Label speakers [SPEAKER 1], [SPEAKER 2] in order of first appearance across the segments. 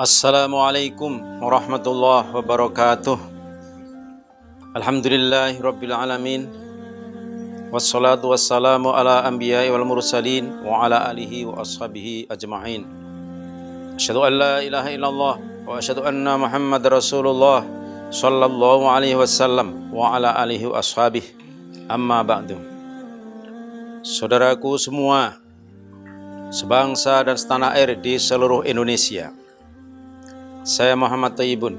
[SPEAKER 1] Assalamualaikum warahmatullahi wabarakatuh. Alhamdulillahi rabbil alamin. Wassalatu wassalamu ala anbiya'i wal mursalin wa ala alihi wa ashabihi ajma'in. Asyhadu an la ilaha illallah wa asyhadu anna Muhammad Rasulullah sallallahu alaihi wasallam wa ala alihi wa ashabihi. Amma ba'du. Saudaraku semua, sebangsa dan setanah air di seluruh Indonesia, saya Muhammad Thayyibun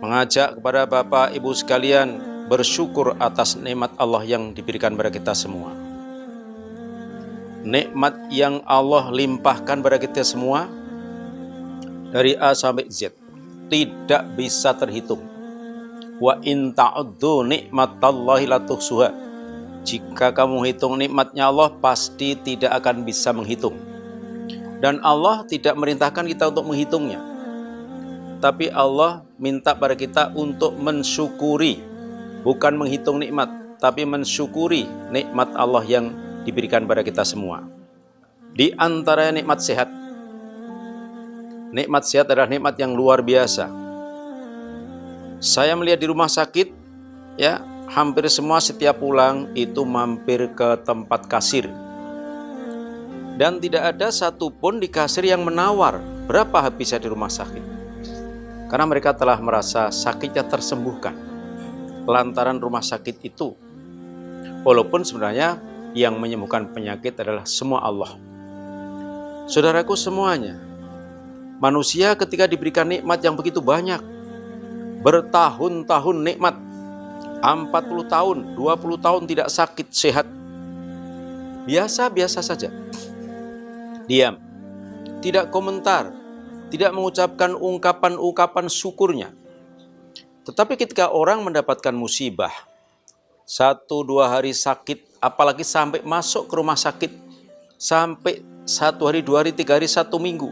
[SPEAKER 1] mengajak kepada Bapak Ibu sekalian bersyukur atas nikmat Allah yang diberikan kepada kita semua. Nikmat yang Allah limpahkan kepada kita semua dari A sampai Z tidak bisa terhitung. Wa in ta'uddu nikmatallahi la tuhsuha. Jika kamu hitung nikmatnya Allah, pasti tidak akan bisa menghitung. Dan Allah tidak merintahkan kita untuk menghitungnya, tapi Allah minta pada kita untuk mensyukuri, bukan menghitung nikmat, tapi mensyukuri nikmat Allah yang diberikan pada kita semua. Di antara nikmat sehat. Nikmat sehat adalah nikmat yang luar biasa. Saya melihat di rumah sakit, ya, hampir semua setiap pulang itu mampir ke tempat kasir. Dan tidak ada satupun di kasir yang menawar berapa habisnya di rumah sakit. Karena mereka telah merasa sakitnya tersembuhkan lantaran rumah sakit itu. Walaupun sebenarnya yang menyembuhkan penyakit adalah semua Allah. Saudaraku semuanya, manusia ketika diberikan nikmat yang begitu banyak, bertahun-tahun nikmat, 40 tahun, 20 tahun tidak sakit, sehat, biasa-biasa saja, diam, tidak komentar, tidak mengucapkan ungkapan-ungkapan syukurnya. Tetapi ketika orang mendapatkan musibah, 1-2 hari sakit, apalagi sampai masuk ke rumah sakit, sampai 1 hari, 2 hari, 3 hari, 1 minggu,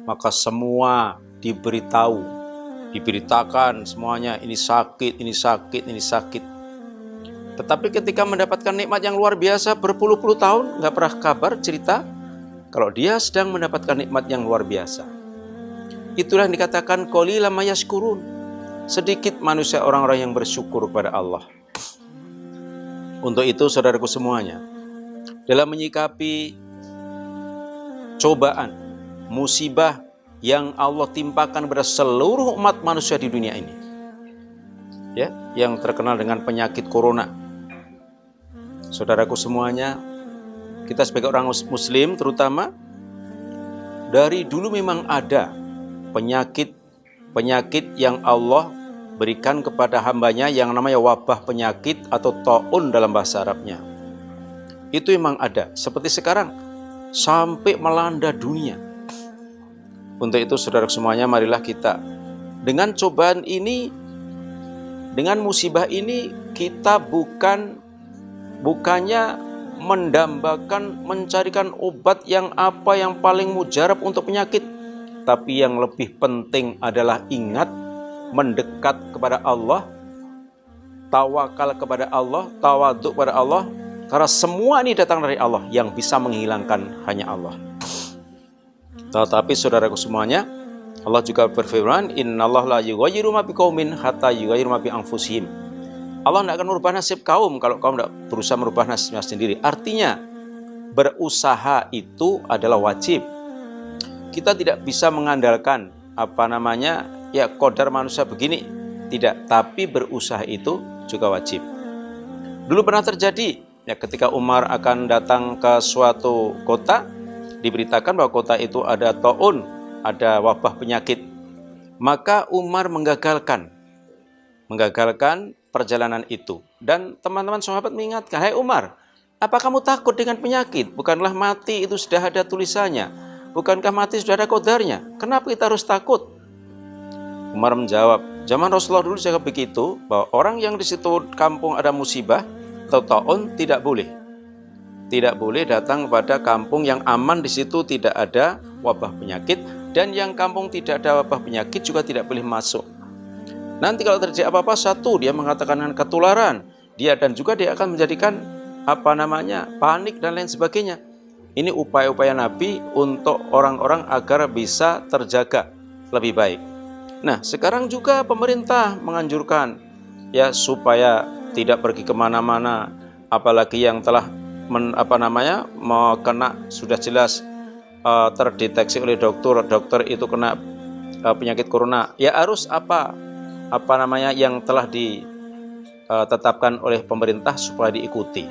[SPEAKER 1] maka semua diberitakan semuanya, ini sakit, ini sakit, ini sakit. Tetapi ketika mendapatkan nikmat yang luar biasa berpuluh-puluh tahun, nggak pernah kabar cerita kalau dia sedang mendapatkan nikmat yang luar biasa. Itulah yang dikatakan qalilan ma yashkurun. Sedikit manusia orang-orang yang bersyukur kepada Allah. Untuk itu saudaraku semuanya, dalam menyikapi cobaan, musibah yang Allah timpakan pada seluruh umat manusia di dunia ini, ya, yang terkenal dengan penyakit corona. Saudaraku semuanya, kita sebagai orang muslim terutama, dari dulu memang ada penyakit yang Allah berikan kepada hambanya yang namanya wabah penyakit atau ta'un dalam bahasa Arabnya. Itu memang ada, seperti sekarang sampai melanda dunia. Untuk itu saudara semuanya, marilah kita dengan cobaan ini, dengan musibah ini, kita bukannya mendambakan mencarikan obat yang paling mujarab untuk penyakit, tapi yang lebih penting adalah ingat mendekat kepada Allah, tawakal kepada Allah, tawaduk kepada Allah, karena semua ini datang dari Allah, yang bisa menghilangkan hanya Allah. Tetapi saudaraku semuanya, Allah juga berfirman, innallaha la yughayyiru ma biqaumin hatta yughayyiru ma bi anfusihim. Allah tidak akan merubah nasib kaum kalau kaum tidak berusaha merubah nasibnya sendiri. Artinya, berusaha itu adalah wajib. Kita tidak bisa mengandalkan qadar manusia begini, tidak. Tapi berusaha itu juga wajib. Dulu pernah terjadi, ya, ketika Umar akan datang ke suatu kota, diberitakan bahwa kota itu ada ta'un, ada wabah penyakit. Maka Umar menggagalkan perjalanan itu. Dan teman-teman sahabat mengingatkan, "Hai Umar, apa kamu takut dengan penyakit? Bukanlah mati itu sudah ada tulisannya? Bukankah mati sudah ada qadarnya? Kenapa kita harus takut?" Umar menjawab, zaman Rasulullah dulu juga begitu, bahwa orang yang di situ kampung ada musibah atau ta'un tidak boleh datang kepada kampung yang aman, di situ tidak ada wabah penyakit, dan yang kampung tidak ada wabah penyakit juga tidak boleh masuk. Nanti kalau terjadi apa-apa, satu, dia mengatakan dengan ketularan, dan juga dia akan menjadikan panik dan lain sebagainya. Ini upaya-upaya Nabi untuk orang-orang agar bisa terjaga lebih baik. Nah, sekarang juga pemerintah menganjurkan ya supaya tidak pergi kemana-mana, apalagi yang telah mau kena sudah jelas terdeteksi oleh dokter itu kena penyakit corona, ya harus yang telah ditetapkan oleh pemerintah supaya diikuti.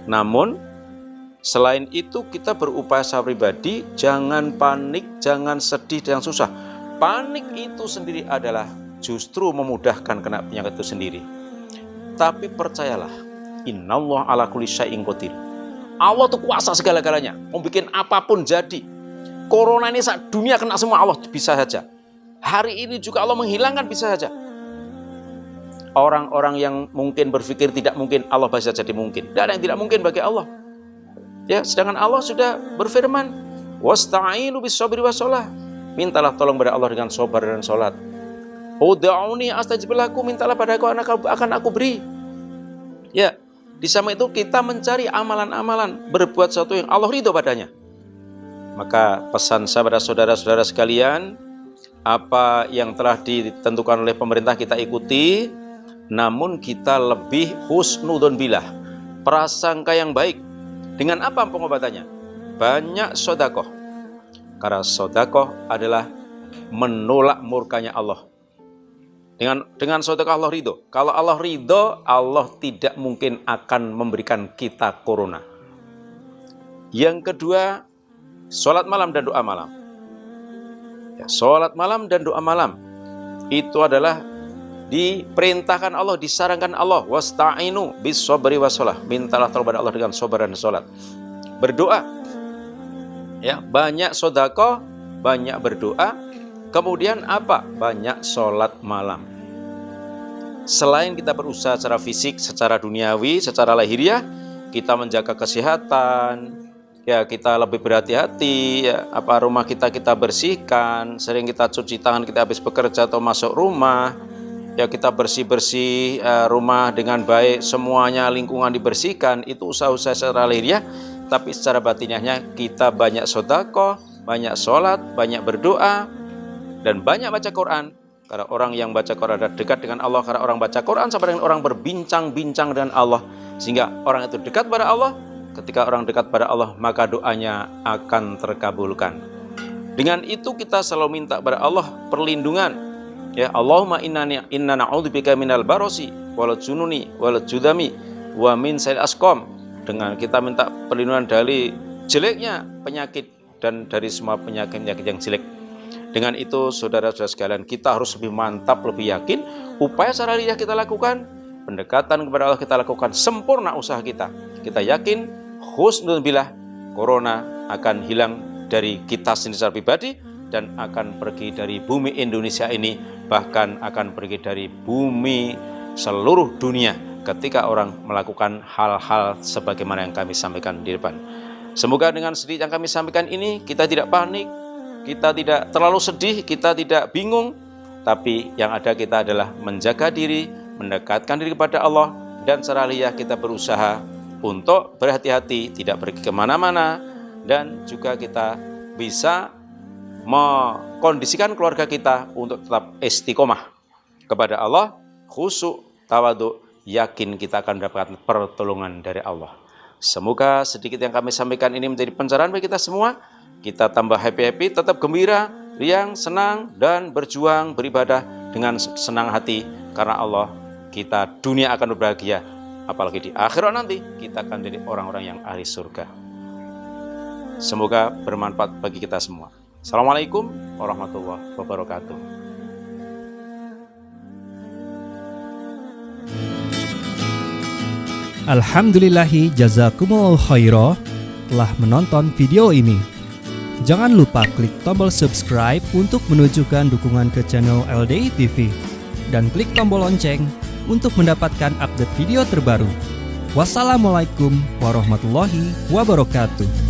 [SPEAKER 1] Namun selain itu kita berupaya secara pribadi, jangan panik, jangan sedih dan susah. Panik itu sendiri adalah justru memudahkan kena penyakit itu sendiri. Tapi percayalah, innallaha ala kulli syai'in qadir. Allah itu kuasa segala-galanya, mau bikin apapun jadi. Corona ini saat dunia kena semua, Allah bisa saja. Hari ini juga Allah menghilangkan, bisa saja. Orang-orang yang mungkin berpikir tidak mungkin, Allah bisa jadi mungkin. Tidak ada yang tidak mungkin bagi Allah. Ya, sedangkan Allah sudah berfirman, wasta'inu bis-sabri was-shalah. Mintalah tolong pada Allah dengan sabar dan salat. Ud'uni astajib lakum, mintalah padaku akan aku beri. Ya, di samping itu kita mencari amalan-amalan, berbuat sesuatu yang Allah ridho padanya. Maka pesan saya pada saudara-saudara sekalian, apa yang telah ditentukan oleh pemerintah kita ikuti, namun kita lebih husnudzon billah, prasangka yang baik. Dengan apa pengobatannya? Banyak sedekah. Karena sedekah adalah menolak murkanya Allah. Dengan sedekah Allah ridho. Kalau Allah ridho, Allah tidak mungkin akan memberikan kita corona. Yang kedua, sholat malam dan doa malam. Ya, sholat malam dan doa malam itu adalah diperintahkan Allah, disarankan Allah, wasta'inu bis-sabri was-shalah. Mintalah tolong pada Allah dengan sabar dan salat. Berdoa. Ya, banyak sedekah, banyak berdoa. Kemudian apa? Banyak sholat malam. Selain kita berusaha secara fisik, secara duniawi, secara lahiriah, kita menjaga kesehatan, ya kita lebih berhati-hati, ya, rumah kita bersihkan, sering kita cuci tangan kita habis bekerja atau masuk rumah. Ya kita bersih-bersih rumah dengan baik, semuanya lingkungan dibersihkan, itu usaha-usaha secara lahiriah. Tapi secara batiniahnya kita banyak sedekah, banyak sholat, banyak berdoa, dan banyak baca Quran. Karena orang yang baca Quran adalah dekat dengan Allah. Karena orang baca Quran sama dengan orang berbincang-bincang dengan Allah, sehingga orang itu dekat pada Allah. Ketika orang dekat pada Allah, maka doanya akan terkabulkan. Dengan itu kita selalu minta pada Allah perlindungan. Ya Allahumma inna na'udzubika minal barasi wal jununi wal judami wa min sa'il asqam. Dengan kita minta perlindungan dari jeleknya penyakit dan dari semua penyakit-penyakit yang jelek. Dengan itu saudara-saudara sekalian, kita harus lebih mantap, lebih yakin. Upaya secara lahiriah kita lakukan, pendekatan kepada Allah kita lakukan, sempurna usaha kita. Kita yakin husnul billah, corona akan hilang dari kita sendiri secara pribadi dan akan pergi dari bumi Indonesia ini, bahkan akan pergi dari bumi seluruh dunia ketika orang melakukan hal-hal sebagaimana yang kami sampaikan di depan. Semoga dengan sedikit yang kami sampaikan ini kita tidak panik, kita tidak terlalu sedih, kita tidak bingung, tapi yang ada kita adalah menjaga diri, mendekatkan diri kepada Allah, dan secara lahiriah kita berusaha untuk berhati-hati, tidak pergi kemana-mana, dan juga kita bisa mengkondisikan keluarga kita untuk tetap istiqomah kepada Allah, khusyuk, tawadhu, yakin kita akan mendapatkan pertolongan dari Allah. Semoga sedikit yang kami sampaikan ini menjadi pencerahan bagi kita semua. Kita tambah happy-happy, tetap gembira, riang, senang, dan berjuang beribadah dengan senang hati. Karena Allah, kita dunia akan berbahagia, apalagi di akhirat nanti kita akan jadi orang-orang yang ahli surga. Semoga bermanfaat bagi kita semua. Assalamualaikum warahmatullahi wabarakatuh.
[SPEAKER 2] Alhamdulillahi jazakumullahu khairah telah menonton video ini. Jangan lupa klik tombol subscribe untuk menunjukkan dukungan ke channel LDI TV dan klik tombol lonceng untuk mendapatkan update video terbaru. Wassalamualaikum warahmatullahi wabarakatuh.